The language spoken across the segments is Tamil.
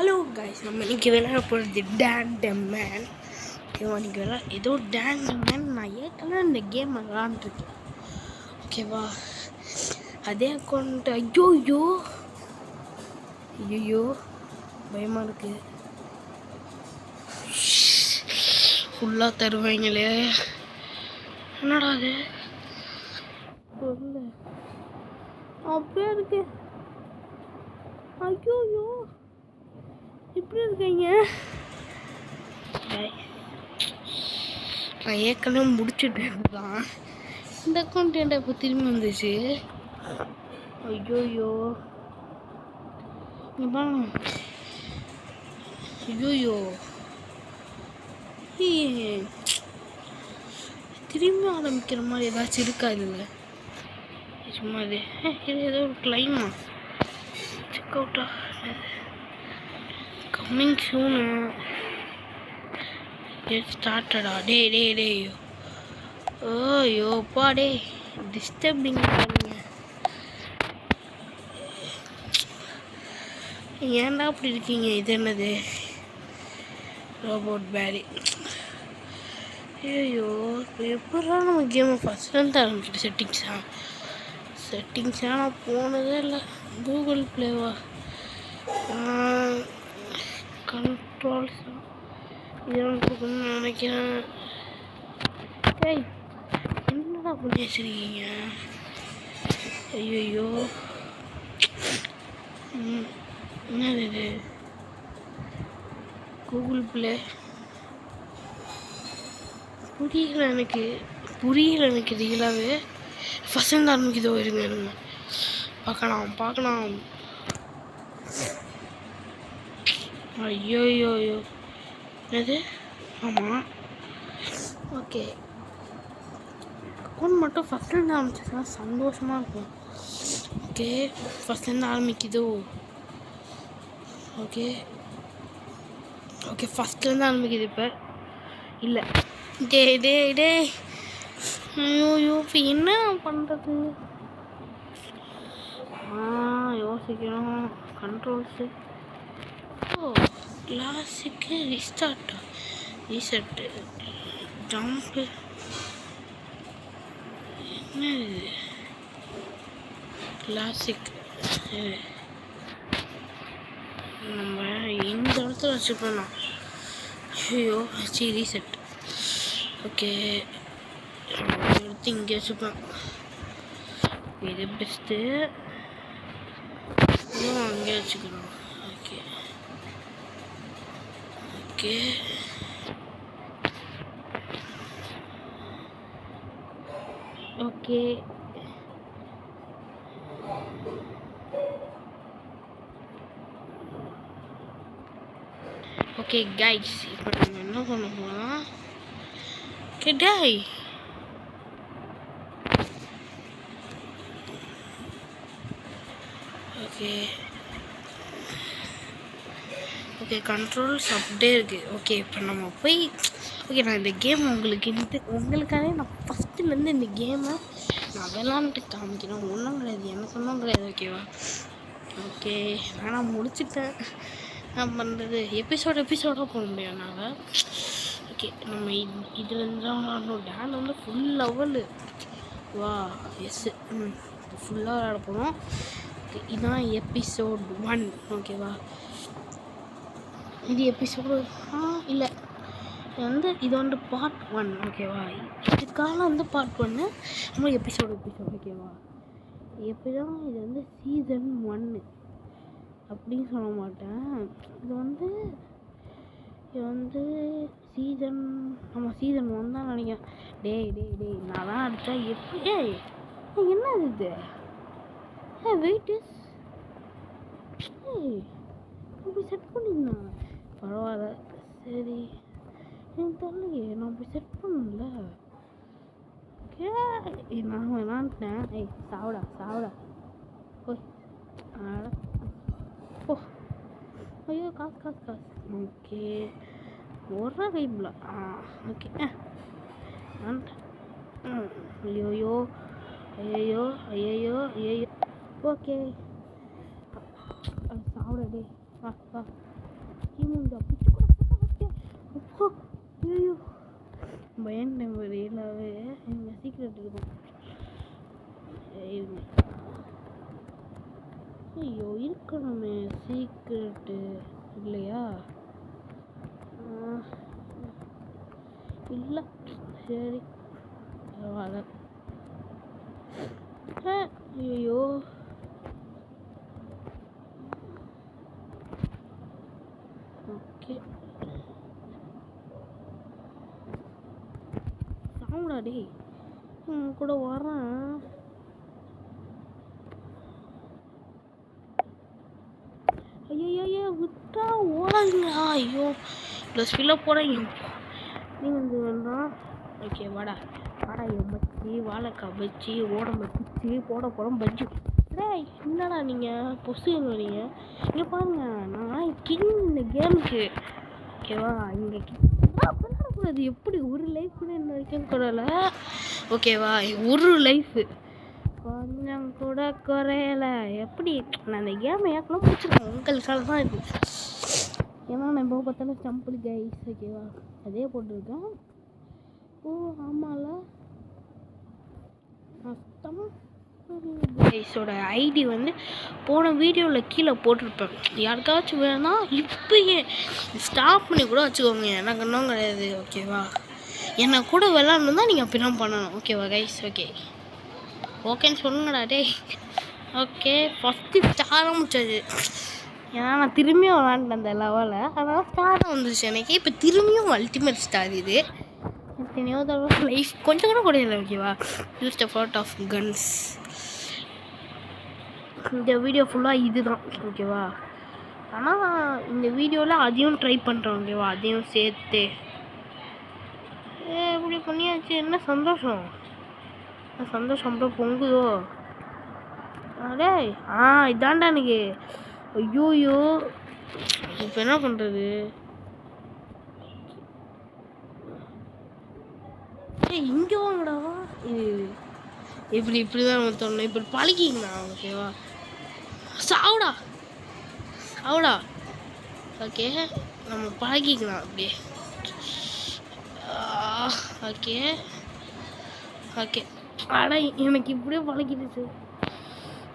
ஹலோ கைஸ், நம்ம இன்றைக்கி விளையாட போகிறது டேன் டெம் மேன். ஓகேவா? இன்றைக்கி ஏதோ டேன் டெம் மேன் நான் ஏற்கனவே இந்த கேம் விளாண்டுருக்கேன். ஓகேவா? அதே அக்கௌண்ட். ஐயோ பயமாக இருக்குது. ஃபுல்லாக தருவாங்களே. என்னடா அது சொல்லு அப்படியே இருக்கு. ஐயோ இப்படி இருக்கீங்க. நான் ஏற்கனவே முடிச்சுட்டேன் தான். இந்த அக்கௌண்ட் ஏன்டா இப்போ திரும்பி வந்துச்சு? ஐயோ திரும்பி ஆரம்பிக்கிற மாதிரி ஏதாச்சும் இருக்கா இதில்? சும்மா இது ஏதோ ஒரு கிளைமா செக் அவுட்டா கம்மிங் சூனு ஸ்டார்டடா. டே ஓயோப்பா டே டிஸ்டர்பிங் பண்ணுங்க. ஏன்டா அப்படி இருக்கீங்க? இது என்னது ரோபோட் பேரி? ஐயோ இப்போ எப்படா நம்ம கேமை ஃபஸ்ட்லேருந்து ஆரம்பிக்கிட்டு செட்டிங்ஸாக நான் போனதே இல்லை. கூகுள் ப்ளேவா கண்ட்ரோல்ஸ் இதெல்லாம் நினைக்கிறேன். ஏய் என்னடா பண்ணி வச்சுருக்கீங்க? ஐயோ என்னது இது? கூகுள் ப்ளே புரியல எனக்கு ரீலாகவே. ஃபஸ்ட் ஆரம்பிக்குதோ இருங்க பார்க்கலாம். ஐயோ என்னது? ஆமாம் ஓகே. அக்கௌண்ட் மட்டும் ஃபஸ்ட்லேருந்து ஆரம்பிச்சதுன்னா சந்தோஷமாக இருக்கும். ஓகே ஃபஸ்ட்லேருந்து ஆரம்பிக்குதோ? ஓகே ஃபஸ்ட்லேருந்து ஆரம்பிக்குது இப்போ. இல்லை டே ஐயோ இப்போ என்ன பண்ணுறது? யோசிக்கணும். கண்ட்ரோல்ஸு கிளாசிக்கு ரீசெட்டு ஜம்ப்பு என்னது? கிளாசிக் நம்ம இந்த இடத்துல வச்சுப்போம். ரீசெட். ஓகே எடுத்து இங்கே வச்சுப்பேன். இது பெஸ்ட்டு. இன்னும் அங்கே வச்சுக்கணும். ஓகே கைஸ், இப்போ நம்ம என்ன பண்ண போகிறோம்? ஓகே கண்ட்ரோல்ஸ் அப்படியே இருக்குது. ஓகே இப்போ நம்ம போய் நான் இந்த கேம் உங்களுக்காகவே நான் ஃபஸ்ட்டுலேருந்து இந்த கேமை நான் விளாண்டுட்டு காமிக்கிறேன். ஒன்றும் கிடையாது, எனக்கு ஒன்றும் கிடையாது. ஓகேவா? ஓகே நான் முடிச்சுட்டேன். நான் பண்ணுறது எபிசோடாக போட முடியும் நாங்கள். ஓகே நம்ம இதுலேருந்து தான் விளாடணும். டேன் வந்து ஃபுல் லெவலு. வா ஃபுல்லாக விளாட போகிறோம். இதுதான் எபிசோட் 1. ஓகேவா? இது எபிசோடு இல்லை இது வந்து பார்ட் 1. ஓகேவா? இதுக்காக வந்து பார்ட் 1 நம்ம எபிசோடு. ஓகேவா? எப்படிதான் இது வந்து சீசன் 1 அப்படின்னு சொல்ல மாட்டேன். இது வந்து சீசன் 1 தான் நினைக்கிறேன். டேய் நான் தான் அடித்தா எப்படி? என்ன இது? வெயிட் இஸ் இப்படி செட் பண்ணிருந்தேன். பரவாயில்ல, சரி. எனக்கு தெரியலையே, நான் அப்படி செட் பண்ணல. நான் விளாண்டேன். சாவிடா ஓய் ஓ ஐயோ காசு. ஓகே ஒரு கைப்பில். ஓகே ஐயோ ஓகே சாவிட. டே வா ஐயோ பயந்தேன் வெளியிலாவே எங்கள் சீக்கிரட் இருக்கும். ஐயோ இருக்கணுமே சீக்கிரட்டு இல்லையா? இல்லை சரி பரவாயில்ல. ஐயோ ஓகே சாவுடா டேய் கூட வரேன். ஐயோ விட்டா ஓடாதுங்க. ஐயோ ப்ளஸ் ஃபில்ல போகிறேன் நீ வந்து வேண்டாம். ஓகே வாடா வாடா எம்மச்சி வாழைக்காய் பச்சி ஓடம்பு பிச்சு போட போகிறோம் பஜ்ஜி. டேய் என்னடா நீங்கள் பொசுங்க நீங்கள் இங்கே பாருங்க நான் கிங் இந்த கேமுக்கு ஓகேவா? இங்கே விளையாடக்கூடாது. எப்படி ஒரு லைஃப் கூட இன்ன வரைக்கும் குறையல ஓகேவா? ஒரு லைஃபு கொஞ்சம் கூட குறையலை. எப்படி நான் இந்த கேமை ஏற்கனவே பிடிச்சிருக்கேன் உங்களுக்காக தான் இது. ஏன்னா நான் இப்போ பார்த்தாலும் சம்பிள் கைஸ் ஓகேவா அதே போட்டிருக்கேன். ஓ ஆமாம்ல கைஸோட ஐடி வந்து போன வீடியோவில் கீழே போட்டிருப்பேன். யாருக்காச்சும் வேணா இப்போயே ஸ்டாப் பண்ணி கூட வச்சுக்கோங்க. எனக்கு இன்னும் கிடையாது ஓகேவா? என்னை கூட விளாட்ணும் தான் நீங்கள் அப்படின்னா பண்ணணும் ஓகேவா கைஸ்? ஓகேன்னு சொல்லுங்கடா டே. ஓகே ஃபஸ்ட்டு ஸ்டார் ஆரம்பிச்சாச்சு. ஏன்னா நான் திரும்பியும் விளாண்டேன் அந்த லெவலில் அதனால் ஸ்டார் வந்துச்சு எனக்கு. இப்போ திரும்பியும் அல்டிமேட் ஸ்டார் இது. எத்தனையோ தடவை லைஃப் கொஞ்சம் கூட குறையல ஓகேவா? Use the fart of guns. இந்த வீடியோ ஃபுல்லாக இது தான் ஓகேவா? ஆனால் இந்த வீடியோவில் அதையும் ட்ரை பண்ணுறேன் ஓகேவா? அதையும் சேர்த்து இப்படி பண்ணியாச்சு. என்ன சந்தோஷம் சந்தோஷம் அப்புறம் பொங்குதோ அடே. இதாண்டா எனக்கு. ஐயோயோ இப்போ என்ன பண்ணுறது? இங்கே வாங்கடா. இது இப்படி தான் நம்ம தோணும். இப்படி பழகிங்கண்ணா ஓகேவா? சாவுடா ஓகே நம்ம பழகிக்கலாம் அப்படியே. ஓகே ஆனால் எனக்கு இப்படியே பழகிடுச்சு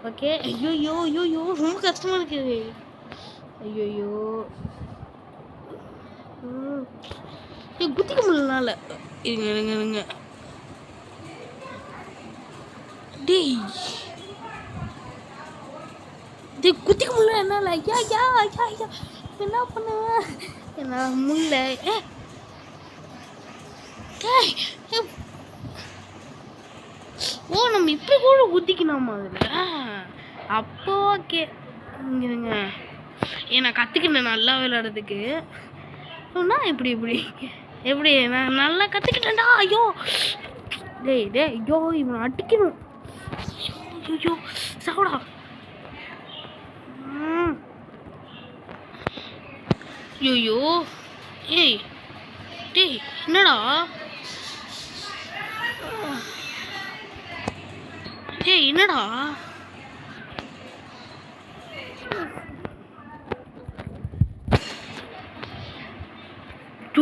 ஓகே. ஐயோ ரொம்ப கஷ்டமாக இருக்குது. ஐயோ குத்திக்க முடியலனால இருங்க டேய் குத்திக்க முடியல என்னால். ஐயா என்ன பண்ண என்னால் முடியல. ஓ நம்ம இப்படி கூட குத்திக்கணுமா அதில்? அப்போ ஓகே இங்கேங்க நான் கற்றுக்கிட்டேன் நல்லா விளையாடுறதுக்கு. சொன்னால் எப்படி நான் நல்லா கற்றுக்கிட்டேன்டா. ஐயோ இவனை அடிக்கணும். ஐயோ சாவுடா. ஐயோ டேய் என்னடா என்னடா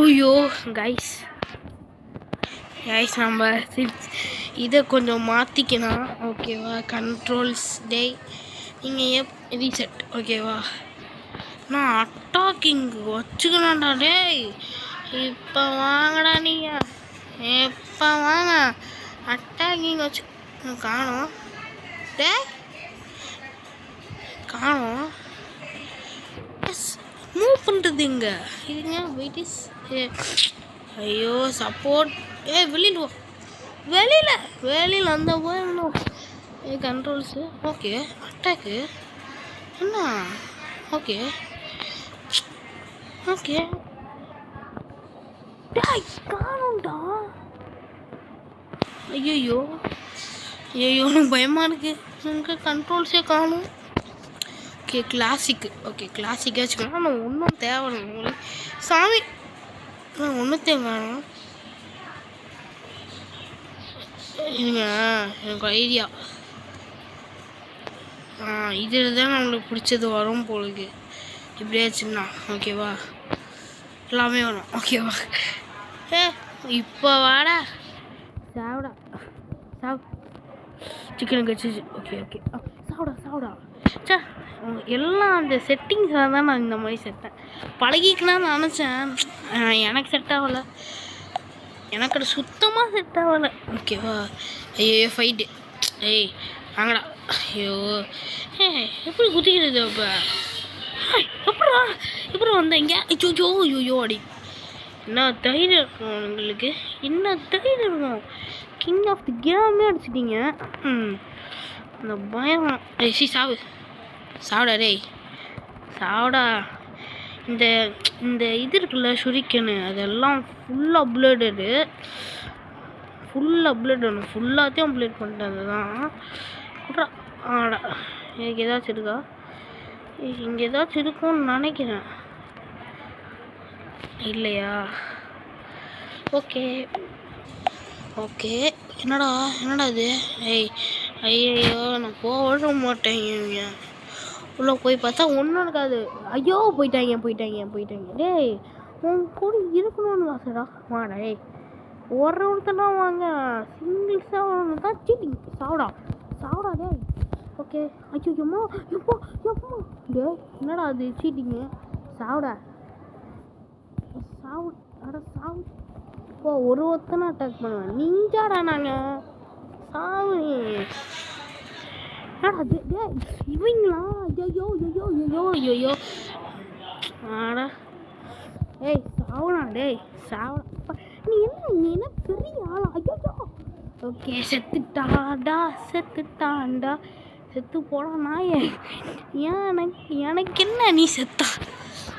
ஐயோ கைஸ் நம்ம இதை கொஞ்சம் மாற்றிக்கணும் ஓகேவா? கண்ட்ரோல்ஸ் நீங்கள் ரீசெட் ஓகேவா? நான் அட்டாக்கிங் வச்சுக்கணும்டா டேய். இப்போ வாங்கடா நீங்கள் இப்போ வாங்க அட்டாக்கிங் வச்சு காணோம் மூவ் பண்ணுறது இங்கே இதுங்க வெயிட்டிஸ். ஐயோ சப்போர்ட் வெளியில் அந்த போயிடணும். கண்ட்ரோல்ஸு ஓகே அட்டாக்கு என்ன ஓகே காணும்டா. ஐயோ எனக்கு பயமாக இருக்குது. எனக்கு கண்ட்ரோல்ஸே காணும். ஓகே கிளாசிக்கு வச்சுக்கலாம். நான் ஒன்றும் தேவை சாமி நான் ஒன்றுத்தையும் காணும். எனக்கு ஐடியா இதில் தான் நம்மளுக்கு பிடிச்சது வரும் போலுக்கு. இப்படியாச்சுன்னா ஓகேவா, எல்லாமே வரும் ஓகேவா. இப்போ வாடா சாப்பிடா சாப் சிக்கன் கச்சிச்சு. ஓகே ஓகே சாப்பிடா சாப்பிடா. சே எல்லாம் அந்த செட்டிங்ஸாக தான் நான் இந்த மாதிரி செட்டேன். பழகிக்கலாம்னு நினச்சேன், எனக்கு செட் ஆகலை. எனக்கு அது சுத்தமாக செட் ஆகலை ஓகேவா. ஐயோ ஃபைட்டு. ஏய் வாங்கடா. ஐயோ எப்படி குதிக்கிறது அப்போ? எப்படா எப்படி வந்தீங்க? ஐயோ ஐயோ அடி. என்ன தைரியம் இருக்கும் உங்களுக்கு? என்ன தைரியம் இருக்கும்? கிங் ஆஃப் தி கேமே அடிச்சிட்டீங்க. அந்த பயம். சி சாவு சாப்பிடா டேய் சாப்பிடா. இந்த இந்த இது இருக்குல்ல ஷுரிக்கனு, அதெல்லாம் ஃபுல்லாக அப்ளேடடு. ஃபுல்லாத்தையும் அப்ளேட் பண்ணிட்டேன். அதுதான் ஆடா. எனக்கு ஏதாச்சும் இருக்கா? இங்கே ஏதாச்சும் இருக்கும்னு நினைக்கிறேன். இல்லையா? Okay okay. என்னடா இது? ஐயோ நான் போட மாட்டேங்க. உள்ளே போய் பார்த்தா ஒன்றும் இருக்காது. ஐயோ போயிட்டாங்க. டேய் உன் கூட இருக்கணும்னு ஆசைடா. வாடா டேய் ஒருத்தனா வாங்க. சிங்கிள்ஸாக ஒன்று தான் சீட்டிங். சாப்பிடா டேய். ஓகே. ஐயோம்மா எப்போ டே என்னடா அது சீட்டிங்கு? சாப்பிடா சாவு. இப்போ ஒருத்தனை அட்டாக் பண்ணுவேன். நீஞ்சாடா நாங்கள் சாவு. என்னடா அது டே இவங்களா? ஐயோ ஆடா. ஏய் சாவடா டேய் சாவடா. நீ என்ன பெரிய ஆளா? ஐயோ. ஓகே செத்துட்டான்டா. செத்து போடா நாயே. எனக்கு என்ன? நீ செத்தா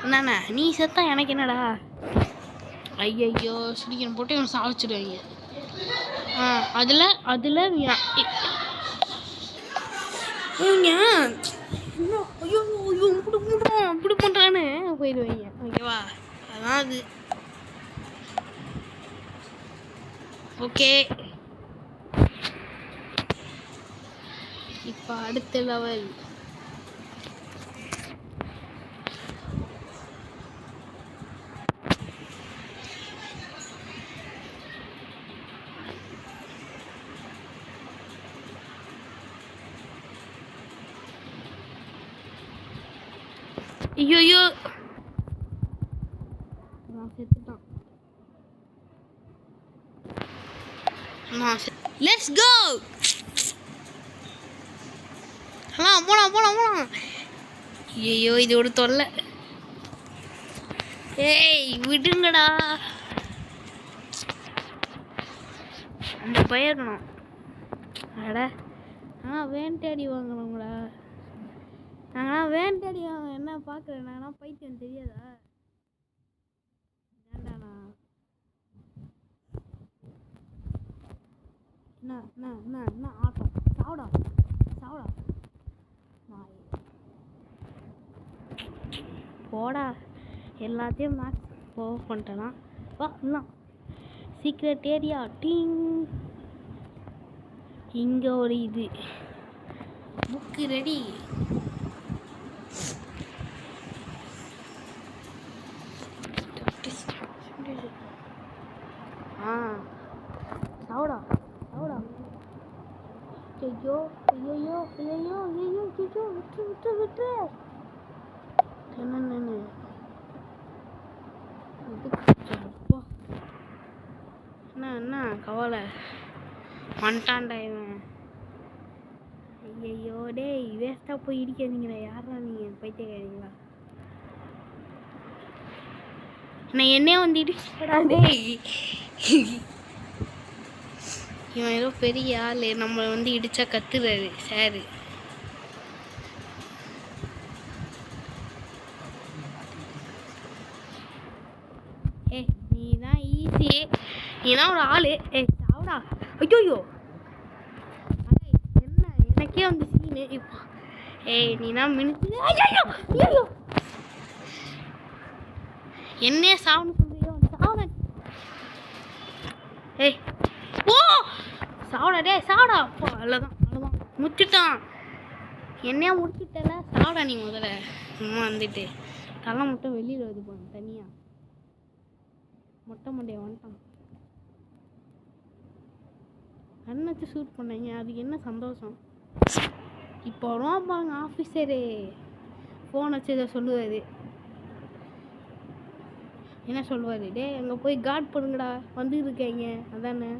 என்னண்ணா? நீ செத்தா எனக்கு என்னடா? ஐயோ சிரிக்கணும் போட்டு இவன் சாவிச்சிடுவாங்க. அதில் இவங்க ஐயோ இப்படி பண்ணுறான்னு போயிடுவாங்க ஓகேவா. அதான் அது. ஓகே இப்போ அடுத்த லெவல். ஐயோ செத்துட்டான். Let's go. போலாம். ஐயோ இது ஒரு தொல்லை. ஏய் விடுங்கடா. அந்த பயிரணும். அட வேண்டாடி வாங்கணுங்களா? வேண்டாடி வாங்க. என்ன பார்க்குறேன் நான் பைத்தியம் தெரியாதா? வேண்டாண்ணா. என்ன ஆட்டம்? சாப்பிடா போடா. எல்லாத்தையும் மேக்ஸ் பண்ணிட்டேனா? வா சீக்ரெட் ஏரியா டீங். இங்கே ஒரு இது புக்கு ரெடி. சாவுடா. ஐயோ விட்டு என்ன கவலை வந்துட்டான்டா இவன். ஐயோ டேய் வேஸ்ட்டாக போய் இடிக்காதீங்களா? யாரா நீங்கள் பைத்தியக்காரீங்களா? நான் என்னையே வந்து இடிச்சடா டேய். இவன் ஏதோ பெரிய ஆள், நம்மளை வந்து இடிச்சா கத்துறாரு சாரு. நீ தான் ஈஸி, நீ தான் ஒரு ஆளு. சாவுடா. ஐயோ என்ன எனக்கே வந்து சீனு இப்போ. நீ தான் மினிச்சு. ஐயோ என்னையே சாவுன்னு சொல்றியோ? சாவுட. ஓ சாவுடா டே சாவுடா. அப்போ அவ்வளோதான் முடிச்சுட்டான். என்னையா முடிச்சுட்டல? சாவுடா நீ முதல்ல. சும்மா வந்துட்டு தலை மட்டும் வெளியில் வருது போங்க தனியாக. மொட்டை மண்டையை வந்துட்டான். கண்ணை வச்சு ஷூட் பண்ணீங்க, அதுக்கு என்ன சந்தோஷம்? இப்போ வருவான் பாருங்க ஆஃபீஸரு, ஃபோன் வச்சு இதை சொல்லுவார். என்ன சொல்லுவார்? டே அங்கே போய் கார்ட் பண்ணுங்கடா, வந்து இருக்கீங்க அதானே.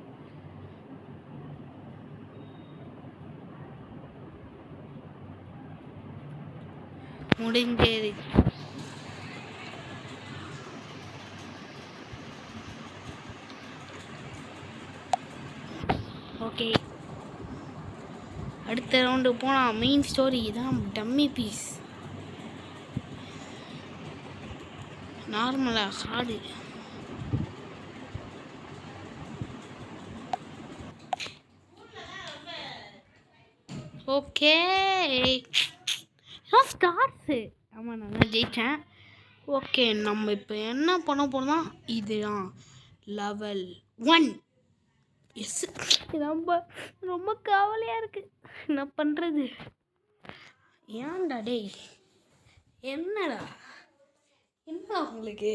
முடிஞ்சது. ஓகே, அடுத்த ரவுண்டு போனால் மெயின் ஸ்டோரி தான். டம்மி பீஸ் நார்மலாக ஹார்டு. Okay Stars. ஆமாம், நான் தான் ஜெயித்தேன். ஓகே, நம்ம இப்போ என்ன பண்ண போகிறோம்? இதுதான் லெவல் 1. எஸ், ரொம்ப ரொம்ப கவலையாக இருக்குது. என்ன பண்ணுறது? ஏன்டா டேய், என்னடா என்ன உங்களுக்கு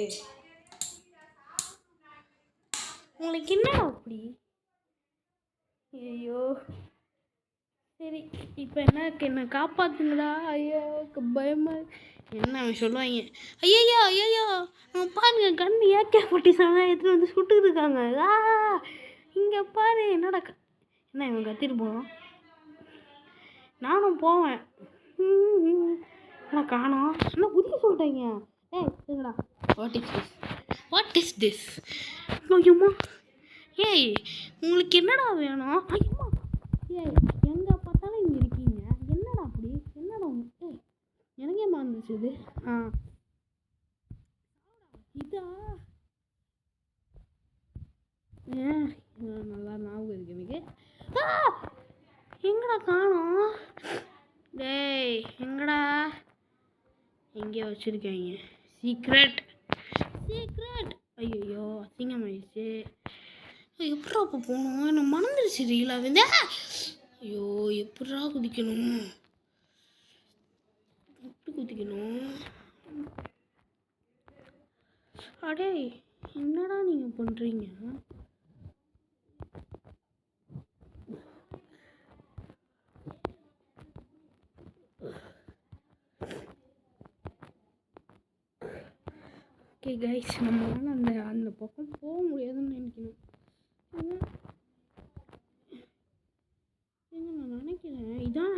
என்னடா அப்படி? ஐயோ, சரி இப்போ என்ன காப்பாற்றுங்களா? ஐயோ பயமா. என்ன அவன் சொல்லுவாங்க, ஐயோ ஐயோ பாருங்க கண்ணு AK-47 எடுத்துகிட்டு வந்து சுட்டுக்கிட்டு இருக்காங்க. இங்கே பாரு. என்னடா என்ன இவன் கத்திட்டு போவான்? நானும் போவேன். என்ன காணோம்? என்ன குதிக்க சொல்லிட்டாங்க? ஏய் சரிடா. What is this? ஐயோம்மா, ஏய் உங்களுக்கு என்னடா வேணும்? ஐயோம்மா, ஏய் எங்கே பார்த்தாலும் இங்கே இருக்கீங்க, என்னடா அப்படி? என்னடா ஏய் எனக்கே மறந்துச்சு இது. இதா ஏன் நல்லா ஞாபகம் இருக்கு எனக்கு. எங்கடா காணோம்? டேய் எங்கடா? எங்கேயோ வச்சுருக்காங்க. சீக்ரெட். ஐயோ அசிங்கமாயிடுச்சு. எப்படா அப்போ போகணும்? என்ன மறந்துடுச்சு ரீலா வந்து. ஐயோ எப்படா குதிக்கணும்? எப்படி குதிக்கணும்? அடே என்னடா நீங்கள் பண்ணுறீங்க? ஓகே கைஸ், நம்மளால் அந்த பக்கம் போக முடியாதுன்னு நினைக்கணும். நான் நினைக்கிறேன் இதான்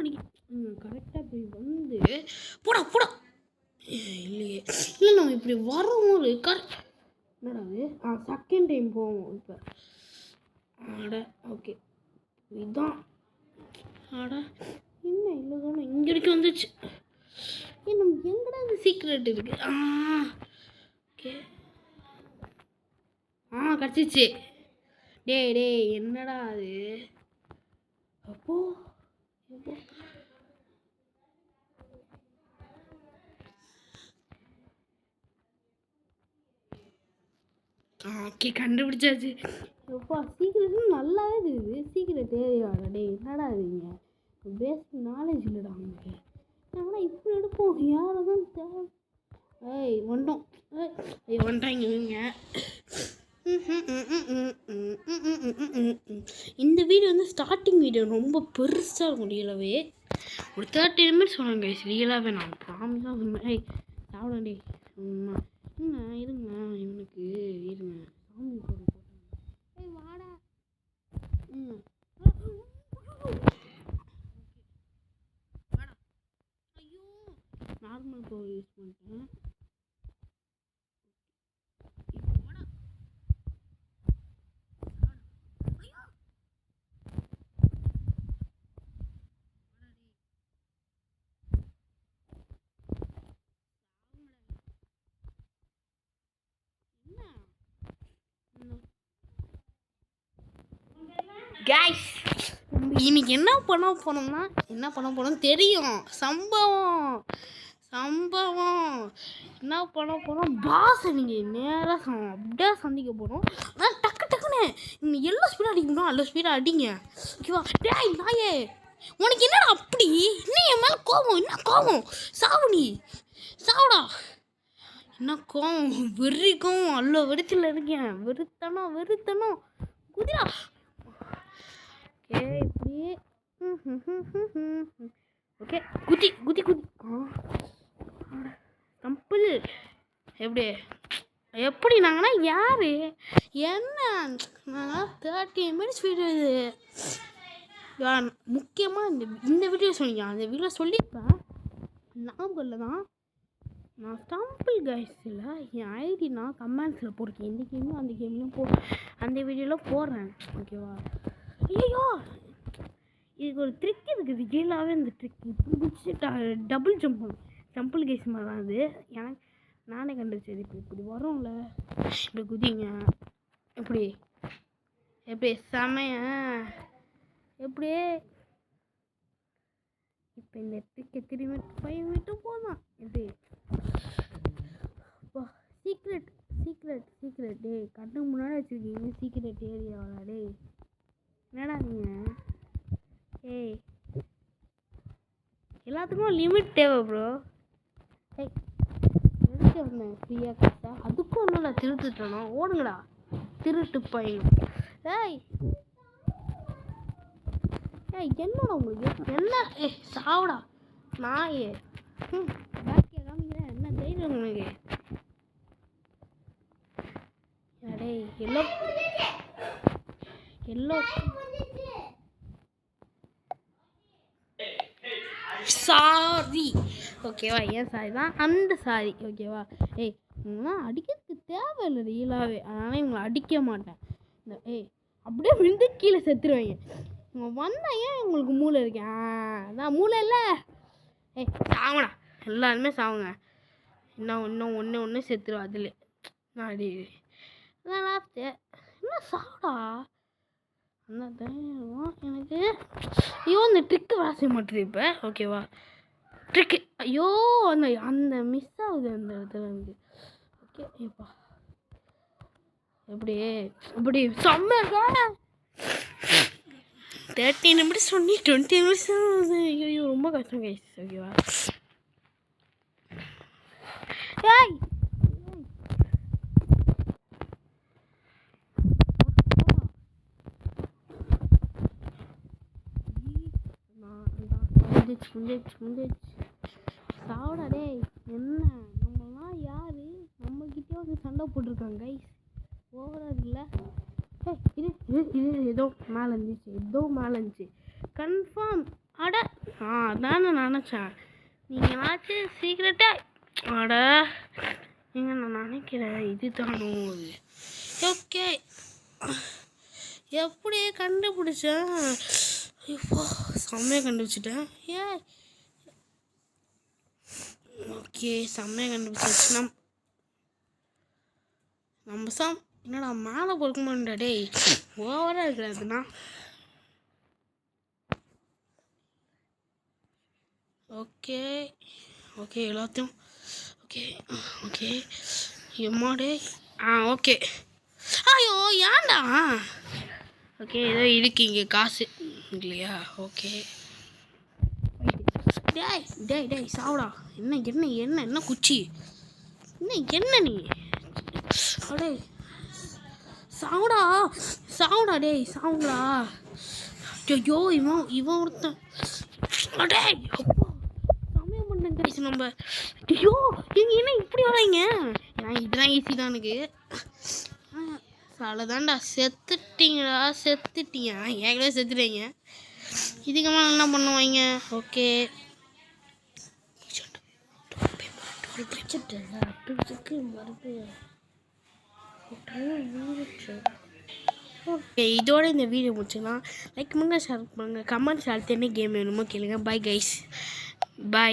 கரெக்டாக போய் வந்து போடா இல்லையே. இல்லை நம்ம இப்படி வரும்போது என்னடா அது? செகண்ட் டைம் போவோம் இப்போ. ஓகே இதுதான். என்ன இல்லை தானே இங்கே வரைக்கும் வந்துச்சு. நமக்கு எங்கடா அது சீக்ரெட் இருக்கு? ஓகே கிடச்சிச்சு. டேய் என்னடா அது? அப்போ ஓகே கண்டுபிடிச்சாச்சு. எப்பா சீக்கிரம் நல்லாவே இருக்குது. சீக்கிரம் தேவையாடா? டே என்னடா இதுங்க? பேசிக் நாலேஜ் இல்லைடா அவங்களுக்கு. ஆனால் இப்படி எடுப்போம் யாரதான் தேவை? வந்துட்டாங்க இவங்க. இந்த வீடியோ வந்து ஸ்டார்டிங் வீடியோ ரொம்ப பெருசாக இருக்கும். ரியலாகவே ஒரு 30 நிமிஷம் சொன்னாங்க ரியலாகவே. நான் ப்ராமிஸாக சொன்னேன். சாப்பிடே இருங்க இவனுக்கு இருங்க சாமி போடுங்க. வாடா. வாடா. ஐயோ நார்மல் பவர் யூஸ் பண்ணிட்டேன். கைஸ் இன்னைக்கு என்ன பண்ண போனோம்னு தெரியும். சம்பவம் என்ன பண்ண போகிறோம்? பாஸ் நீங்கள் நேராக அப்படியே சந்திக்க போகிறோம். ஆனால் டக்குன்னு நீங்கள் எவ்வளோ ஸ்பீடாக அடிக்கணும் அவ்வளோ ஸ்பீடாக அடிங்க. ஓகேவா? டேய் நாயே உனக்கு என்னடா அப்படி? இன்னும் என் மேலே கோபம்? என்ன கோபம்? சாவுடா. என்ன கோவம் வெறிக்கும் அவ்வளோ வெறித்தில் இருக்கேன். வெறுத்தனும் குதிரா. ஓகே இப்படியே ஓகே குதி குதி குதி டம்பிள் எப்படி நாங்கன்னா யார் என்ன நாங்கள் 30 மினிட்ஸ் வீடியோ இது. முக்கியமாக இந்த வீடியோ சொன்னீங்க, அந்த வீடியோ சொல்லியிருப்பேன் ஞாபகம் தான். நான் டம்பிள் கைஸில் என் ஐடி நான் கமெண்ட்ஸில் போட்டிருக்கேன். இந்த கேம்லையும் அந்த கேம்லையும் அந்த வீடியோவில் போடுறேன். ஓகேவா? ஐயோ இதுக்கு ஒரு ட்ரிக் இருக்குது. கீழாவே இந்த ட்ரிக் இப்படி பிடிச்சி டபுள் ஜம்ப் பண்ணும். டம்பிள் கைஸ் மாதிரி தான் அது. எனக்கு நானே கண்டுபிடிச்சது. இப்படி வரும்ல, இப்படி குதிங்க. எப்படி செமைய எப்படியே இப்போ இந்த ட்ரிக்கை திரும்பி 5 மீட்டர் போதும். எப்படி சீக்ரெட் டே கண்ணு முன்னாடி வச்சுருக்கீங்க. சீக்ரெட் ஏரியாவில் டே என்னடா நீங்கள்? எல்லாத்துக்கும் லிமிட் தேவை ப்ரோ. எதுக்கு வந்தேன் ஃப்ரீயாக காசா? அதுக்கும் ஒன்றும் நான் திருட்டுட்டேனோ? ஓடுங்கடா திருட்டு பையன். என்னடா உங்களுக்கு என்ன? சாவுடா நாயே. பேக்கிய காமிக்கிறேன். என்ன தைரியம் உங்களுக்கு? அடே எல்லோ சாரி. ஓகேவா? ஏன் சாரி தான் அந்த சாரி. ஓகேவா? அடிக்கிறதுக்கு தேவையில்லை ரீலாகவே. அதனால் இவங்களை அடிக்க மாட்டேன். இந்த அப்படியே விழுந்து கீழே செத்துருவாங்க. இவங்க வந்தால் ஏன் உங்களுக்கு மூளை இருக்கேன்? அதான் மூளை இல்லை. சாவடா எல்லாருமே சாவுங்க. இன்னும் ஒன்று செத்துருவா அதில். அடி லாஸ்ட்டு என்ன சாவடா அந்த தைரியம் எனக்கு. ஐயோ இந்த ட்ரிக்கு வேலை செய்ய மாட்டேது இப்போ. ஓகேவா? ட்ரிக்கு ஐயோ அந்த மிஸ் ஆகுது அந்த இடத்துல இருந்து. ஓகே இப்போ எப்படி செம்ம இருக்கா? 30 நிமிஷம் சொன்னி 20 நிமிஷம். ஐயோ ரொம்ப கஷ்டம் கைஸ். ஓகேவா? சாவடா டே. என்ன நம்மலாம் யாரு? நம்மக்கிட்டே வந்து சண்டை போட்டிருக்காங்க கைஸ். ஓவரா இருக்குல்ல? இது ஏதோ மேலே இருந்துச்சு கன்ஃபார்ம். அட அதானே நினச்சேன். நீங்களாச்சு சீக்கிரட்டாக அட நீங்கள் நான் நினைக்கிறேன் இது தானோ. ஓகே எப்படியே கண்டுபிடிச்சேன். இப்போ செம்மையாக கண்டுபிடிச்சிட்டேன். ஓகே செம்மையாக கண்டுபிடிச்சாச்சு. நம்ம என்னடா மேலே பொறுக்க மாட்டேன் டே. ஓவராக இருக்கிறதுண்ணா. ஓகே எல்லாத்தையும் ஓகே எம்மாடே. ஓகே ஐயோ ஏன்டா? ஓகே ஏதோ இருக்கு இங்கே காசு இல்லையா? ஓகே டேய் சாவுடா. என்ன குச்சி என்ன நீ? அடே சாவுடா டேய் சாவுடா. ஐயோ இவன் ஒருத்தன். அடே சமயம் பண்ணேன் கைஸ் நம்ம. ஐயோ நீங்கள் என்ன இப்படி வராங்க? இதெல்லாம் ஈஸி தான் எனக்கு. சாலதான்டா செத்துட்டீங்க. ஏற்கனவே செத்துட்டீங்க. இதுக்கமா என்ன பண்ணுவாங்க? ஓகே இதோட இந்த வீடியோ முடிச்சுக்கலாம். லைக் பண்ணுங்கள், ஷேர் பண்ணுங்கள், கமெண்ட் ஷேர். என்ன கேம் வேணுமோ கேளுங்க. Bye guys, by.